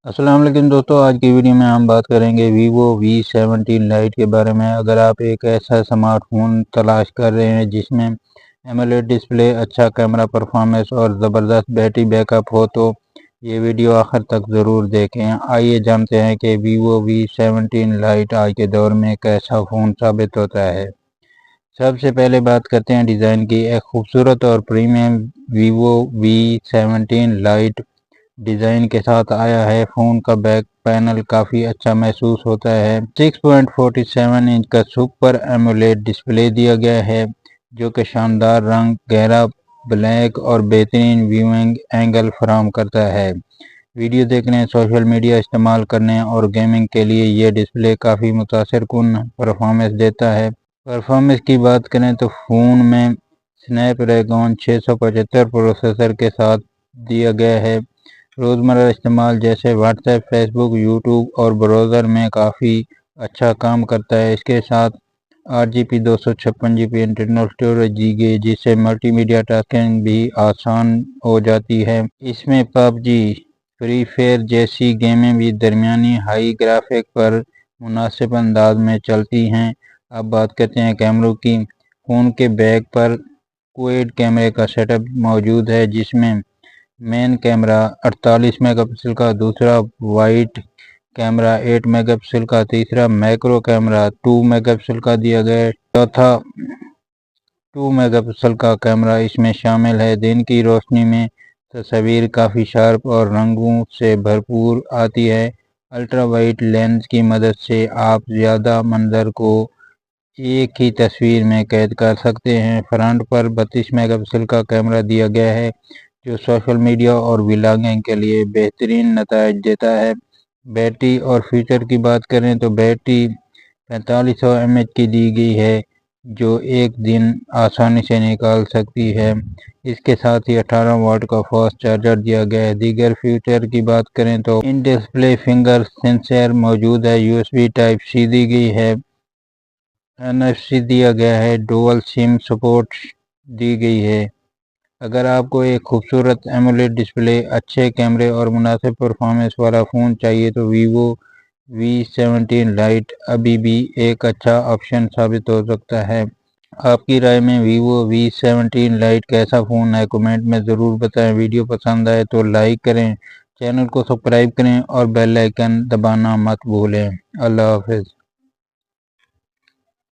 السلام علیکم دوستو، آج کی ویڈیو میں ہم بات کریں گے ویوو V17 لائٹ کے بارے میں۔ اگر آپ ایک ایسا سمارٹ فون تلاش کر رہے ہیں جس میں ایمولیڈ ڈسپلے، اچھا کیمرہ پرفارمنس اور زبردست بیٹری بیک اپ ہو تو یہ ویڈیو آخر تک ضرور دیکھیں۔ آئیے جانتے ہیں کہ ویوو V17 لائٹ آج کے دور میں ایک ایسا فون ثابت ہوتا ہے۔ سب سے پہلے بات کرتے ہیں ڈیزائن کی۔ ایک خوبصورت اور premium Vivo V17 light design کے ساتھ آیا ہے۔ فون کا بیک پینل کافی اچھا محسوس ہوتا ہے۔ 6.47 انچ کا سپر ایمولیڈ ڈسپلے دیا گیا ہے جو کہ شاندار رنگ، گہرا بلیک اور بہترین ویونگ اینگل فراہم کرتا ہے۔ ویڈیو دیکھنے، سوشل میڈیا استعمال کرنے اور گیمنگ کے لیے یہ ڈسپلے کافی متاثر کن پرفارمنس دیتا ہے۔ پرفارمنس کی بات کریں تو فون میں سنیپ ڈریگن 675 پروسیسر کے ساتھ دیا گیا ہے۔ روزمرہ استعمال جیسے واٹس ایپ، فیس بک، یوٹیوب اور براؤزر میں کافی اچھا کام کرتا ہے۔ اس کے ساتھ 8GB 256GB انٹرنل اسٹوریج دی گئی جس سے ملٹی میڈیا ٹاسکنگ بھی آسان ہو جاتی ہے۔ اس میں PUBG، فری فائر جیسی گیمیں بھی درمیانی ہائی گرافک پر مناسب انداز میں چلتی ہیں۔ اب بات کرتے ہیں کیمروں کی۔ فون کے بیک پر کوئڈ کیمرے کا سیٹ اپ موجود ہے جس میں مین کیمرہ 48 میگا پکسل کا، دوسرا وائٹ کیمرہ 8 میگا پکسل کا، تیسرا میکرو کیمرہ 2 میگا پکسل کا دیا گیا ہے، چوتھا 2 میگا پکسل کا کیمرہ اس میں شامل ہے۔ دن کی روشنی میں تصویر کافی شارپ اور رنگوں سے بھرپور آتی ہے۔ الٹرا وائٹ لینس کی مدد سے آپ زیادہ منظر کو ایک ہی تصویر میں قید کر سکتے ہیں۔ فرنٹ پر 32 میگا پکسل کا کیمرہ دیا گیا ہے جو سوشل میڈیا اور ولاگنگ کے لیے بہترین نتائج دیتا ہے۔ بیٹری اور فیچر کی بات کریں تو بیٹری 4500 mAh کی دی گئی ہے جو ایک دن آسانی سے نکال سکتی ہے۔ اس کے ساتھ ہی 18 واٹ کا فاسٹ چارجر دیا گیا ہے۔ دیگر فیچر کی بات کریں تو ان ڈسپلے فنگر سینسر موجود ہے، USB Type-C دی گئی ہے، NFC دیا گیا ہے، ڈوول سم سپورٹ دی گئی ہے۔ اگر آپ کو ایک خوبصورت ایمولیڈ ڈسپلے، اچھے کیمرے اور مناسب پرفارمنس والا فون چاہیے تو ویوو V17 لائٹ ابھی بھی ایک اچھا آپشن ثابت ہو سکتا ہے۔ آپ کی رائے میں ویوو V17 لائٹ کیسا فون ہے؟ کمنٹ میں ضرور بتائیں۔ ویڈیو پسند آئے تو لائک کریں، چینل کو سبسکرائب کریں اور بیل آئیکن دبانا مت بھولیں۔ اللہ حافظ۔